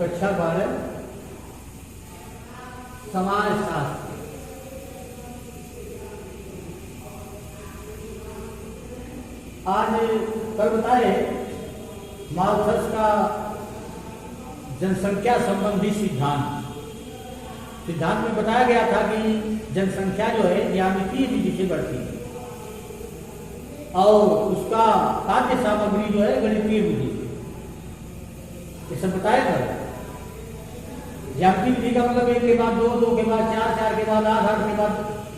कक्षा 12 समाज शास्त्र। आज कल बताए मालथस का जनसंख्या संबंधी सिद्धांत में बताया गया था कि जनसंख्या जो है ज्यामितीय विधि से बढ़ती है और उसका खाद्य सामग्री जो है गणितीय विधि, ये सब बताया था। ज्यामितीय विधि का मतलब 1 के बाद 2, 2 के बाद 4, 4 के बाद 8, 8 के बाद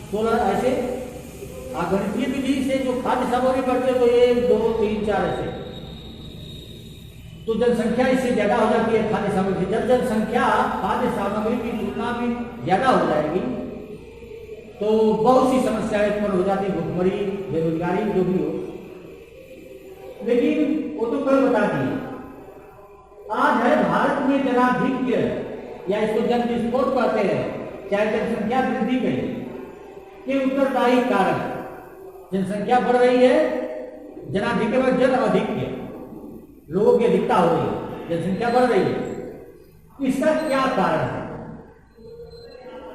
16 ऐसे। गणितीय विधि से जो खाद्य सामग्री बढ़ते तो 1, 2, 3, 4 ऐसे, तो जनसंख्या इससे ज्यादा हो जाती है खाद्य सामग्री। जब जनसंख्या खाद्य सामग्री की तुलना में ज्यादा हो जाएगी तो बहुत सी समस्याएं उत्पन्न हो जाती, भुखमरी, बेरोजगारी, जो भी हो। लेकिन वो तो कल बता दिए। आज है भारत में जनाधिक्य या इसको जन विस्फोट कहते हैं, चाहे जनसंख्या वृद्धि गई के उत्तरदायी कारक। जनसंख्या बढ़ रही है, जनाधिक्य में जन अधिक्य, लोगों की अधिकता हो रही है, जनसंख्या बढ़ रही है। इसका क्या कारण है?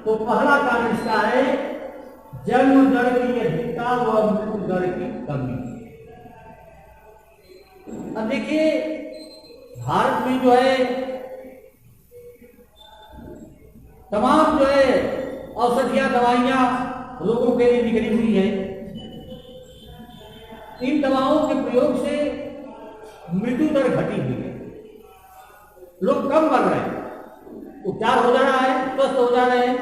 तो पहला कारण इसका है जन्म दर की अधिकता व मृत्यु दर की कमी। अब देखिए भारत में जो है तमाम जो है औषधियां दवाइयां लोगों के लिए निकली हुई है। इन दवाओं के प्रयोग से मृत्यु दर घटी हुई है, लोग कम मर रहे हैं, उपचार हो जा रहा है, स्वस्थ हो जा रहे हैं,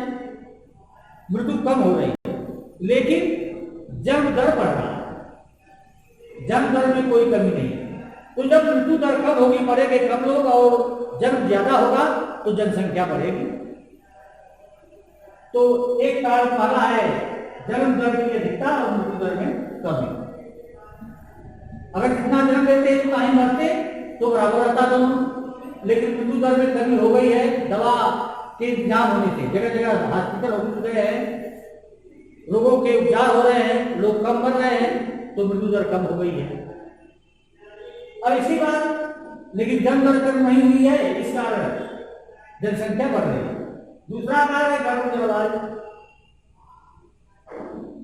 मृत्यु कम हो रही है। लेकिन जन्म दर बढ़ रहा है, जन्म दर में कोई कमी नहीं है। तो जब मृत्यु दर कम होगी, मरेंगे कम लोग और जन्म ज्यादा होगा तो जनसंख्या बढ़ेगी। तो एक कारण पहला है जन्म दर की अधिकता और मृत्यु दर में कमी। अगर कितना जन्म लेते हैं उतना ही मरते तो बराबर रहता दोनों, लेकिन मृत्यु दर में कमी हो गई है दवा के इंतजाम होने से। जगह जगह हॉस्पिटल हो गए हैं, लोगों के उपचार हो रहे हैं, लोग कम मर रहे हैं, तो मृत्यु दर कम हो गई है। और इसी बात, लेकिन जन्म दर कम नहीं हुई है, इस कारण जनसंख्या बढ़ रही है। दूसरा कारण है गर्म जलवायु।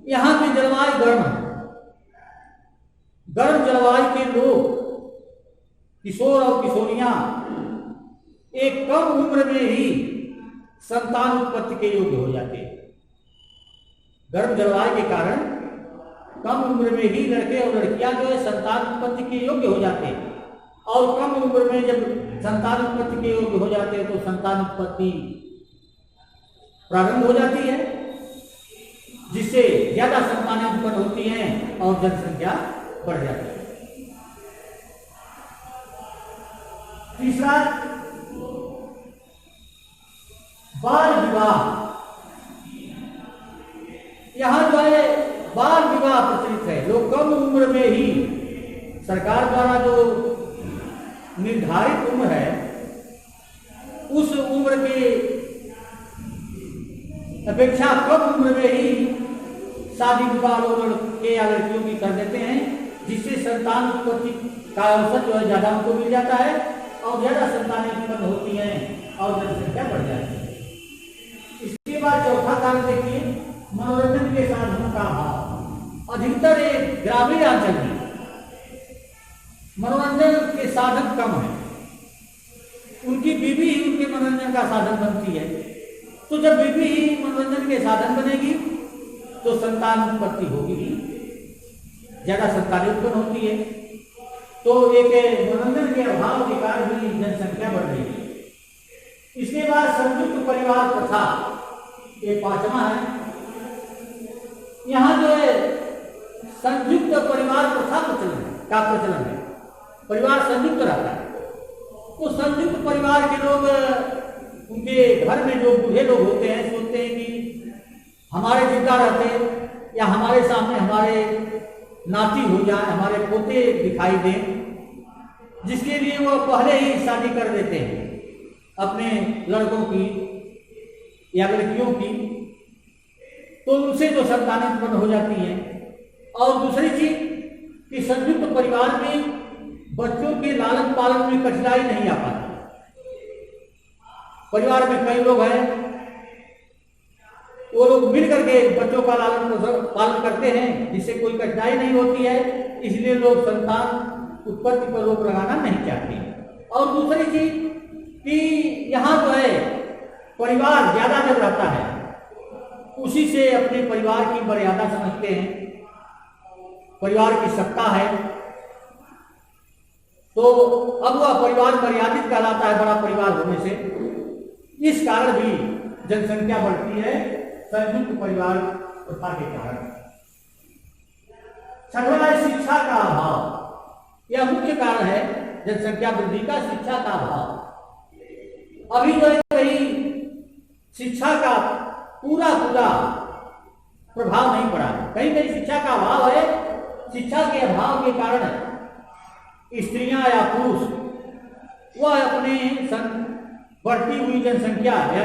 यहाँ की जलवायु गर्म है। गर्म जलवायु के लोग, किशोर और किशोरियां एक कम उम्र में ही संतान उत्पत्ति के योग्य हो जाते हैं। गर्म जलवायु के कारण कम उम्र में ही लड़के और लड़कियां जो है संतान उत्पत्ति के योग्य हो जाते हैं। और कम उम्र में जब संतान उत्पत्ति के योग्य हो जाते हैं तो संतान उत्पत्ति प्रारंभ हो जाती है, जिससे ज्यादा संतानें उत्पन्न होती हैं और जनसंख्या बढ़ जाती है। तीसरा, बाल विवाह। यहां जो है बाल विवाह प्रचलित है। लोग कम उम्र में ही, सरकार द्वारा जो निर्धारित उम्र है उस उम्र के अपेक्षा कम उम्र में ही शादी विवाह लोग लड़के या लड़कियों की कर देते हैं, जिससे संतान उत्पत्ति का अवसर जो है ज्यादा उनको मिल जाता है और ज्यादा संतानें उत्पन्न होती हैं और जनसंख्या बढ़ जाती है। इसके बाद चौथा कारण देखिए, मनोरंजन के साधनों का अभाव। अधिकतर एक ग्रामीण अंचल में मनोरंजन के साधन कम है, उनकी बीवी ही उनके मनोरंजन का साधन बनती है। तो जब बीवी ही मनोरंजन के साधन बनेगी तो संतान उत्पत्ति होगी, ज्यादा संतानें उत्पन्न होती है। तो एक मनोरंजन के अभाव के कारण भी जनसंख्या बढ़ रही है। इसके बाद संयुक्त परिवार प्रथा, ये पांचवा है। यहाँ जो है संयुक्त परिवार प्रथा का प्रचलन है, परिवार संयुक्त रहता है। तो संयुक्त परिवार के लोग, उनके घर में जो बूढ़े लोग होते हैं, सोचते हैं कि हमारे जिंदा रहते या हमारे सामने हमारे नाती हो जाए, हमारे पोते दिखाई दें, जिसके लिए वो पहले ही शादी कर देते हैं अपने लड़कों की या लड़कियों की। तो उनसे जो संतानें उत्पन्न हो जाती हैं। और दूसरी चीज कि संयुक्त परिवार में बच्चों के लालन पालन में कठिनाई नहीं आ पाती। परिवार में कई लोग हैं, वो लोग मिल करके बच्चों का पालन करते हैं, जिससे कोई कठिनाई नहीं होती है, इसलिए लोग संतान उत्पत्ति पर रोक लगाना नहीं चाहते। और दूसरी चीज कि यहाँ जो है परिवार ज्यादा जब रहता है, उसी से अपने परिवार की मर्यादा समझते हैं, परिवार की सत्ता है, तो अब वह परिवार मर्यादित कहलाता है बड़ा परिवार होने से। इस कारण भी जनसंख्या बढ़ती है संयुक्त परिवार प्रथा के कारण। छठवां है शिक्षा का अभाव। यह मुख्य कारण है जनसंख्या वृद्धि का, शिक्षा का अभाव। अभी जो है कहीं शिक्षा का पूरा प्रभाव नहीं पड़ा, कहीं कहीं शिक्षा का अभाव है। शिक्षा के अभाव के कारण स्त्रियां या पुरुष वह अपने बढ़ती हुई जनसंख्या या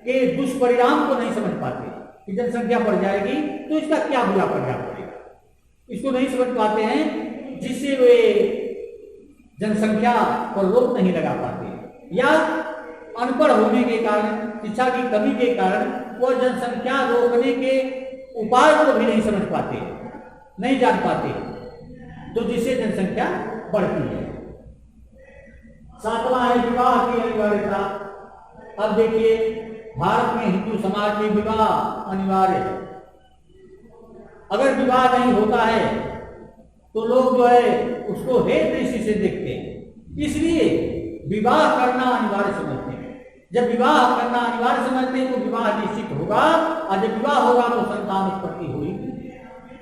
के दुष्परिणाम को नहीं समझ पाते कि जनसंख्या बढ़ जाएगी तो इसका क्या बुरा प्रभाव पड़ेगा, इसको नहीं समझ पाते हैं, जिससे वे जनसंख्या पर रोक नहीं लगा पाते, या अनपढ़ होने के कारण, शिक्षा की कमी के कारण वह जनसंख्या रोकने के उपाय को भी नहीं समझ पाते, नहीं जान पाते, तो जिससे जनसंख्या बढ़ती है। सातवां है विवाह की अनिवार्यता। अब देखिए भारत में हिंदू समाज में विवाह अनिवार्य है। अगर विवाह नहीं होता है तो लोग जो है उसको हेय दृष्टि से देखते हैं, इसलिए विवाह करना अनिवार्य समझते हैं। जब विवाह करना अनिवार्य समझते हैं तो विवाह निश्चित होगा, और जब विवाह होगा तो संतान उत्पत्ति होगी।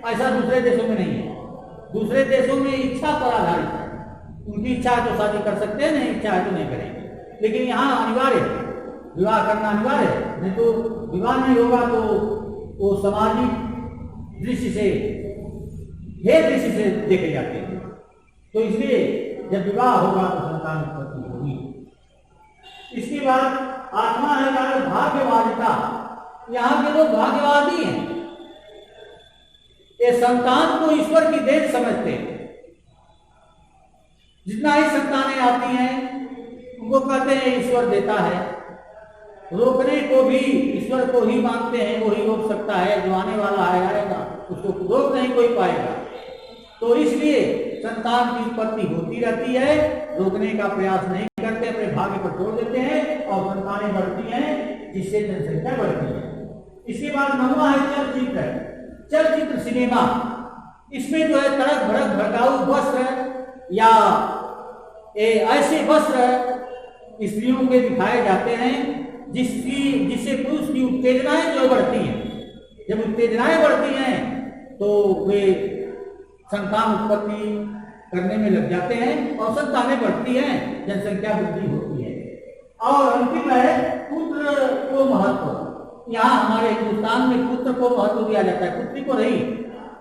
ऐसा दूसरे देशों में नहीं है। दूसरे देशों में इच्छा पर आधारित है, उनकी इच्छा है तो शादी कर सकते हैं, नहीं इच्छा है तो नहीं करेंगे, लेकिन यहाँ अनिवार्य है, विवाह करना अनिवार्य है। नहीं तो विवाह नहीं होगा तो वो सामाजिक दृष्टि से, हे दृष्टि से देखे जाते हैं। तो इसलिए जब विवाह होगा तो संतान उत्पत्ति होगी। इसके बाद आत्मा है कारण भाग्यवादिता। यहाँ के लोग भाग्यवादी हैं, ये संतान को ईश्वर की देन समझते हैं। जितना ही संतानें आती हैं उनको कहते हैं ईश्वर देता है, रोकने को भी ईश्वर को ही मानते हैं, वो ही रोक सकता है, जो आने वाला है आएगा, उसको रोक नहीं कोई पाएगा। तो इसलिए संतान की उत्पत्ति होती रहती है, रोकने का प्रयास नहीं करते, अपने भाग्य पर छोड़ देते हैं और संतानें बढ़ती हैं, जिससे जनसंख्या बढ़ती है। इसके बाद नौवां है चलचित्र। चलचित्र सिनेमा, इसमें जो है तड़क भड़क भड़काऊ वस्त्र या ऐसे वस्त्र स्त्रियों के दिखाए जाते हैं जिससे पुरुष की उत्तेजनाएं जो बढ़ती हैं। जब उत्तेजनाएं बढ़ती हैं तो वे संतान उत्पत्ति करने में लग जाते हैं और संतानें बढ़ती हैं, जनसंख्या वृद्धि होती है। और अंतिम है पुत्र को महत्व। यहाँ हमारे हिंदुस्तान में पुत्र को महत्व दिया जाता है, पुत्री को नहीं।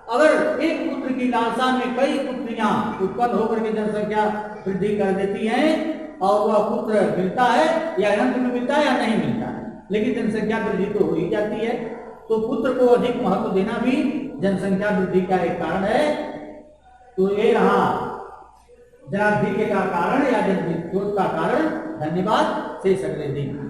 अगर एक पुत्र की लालसा में कई पुत्रियां उत्पन्न होकर के जनसंख्या वृद्धि कर देती हैं और वह पुत्र मिलता है या अंत में मिलता है या नहीं मिलता है, लेकिन जनसंख्या वृद्धि तो हो ही जाती है। तो पुत्र को अधिक महत्व देना भी जनसंख्या वृद्धि का एक कारण है। तो ये रहा जनाधिक्य का कारण या जनविरोध का कारण। धन्यवाद। शेष अगले दिन।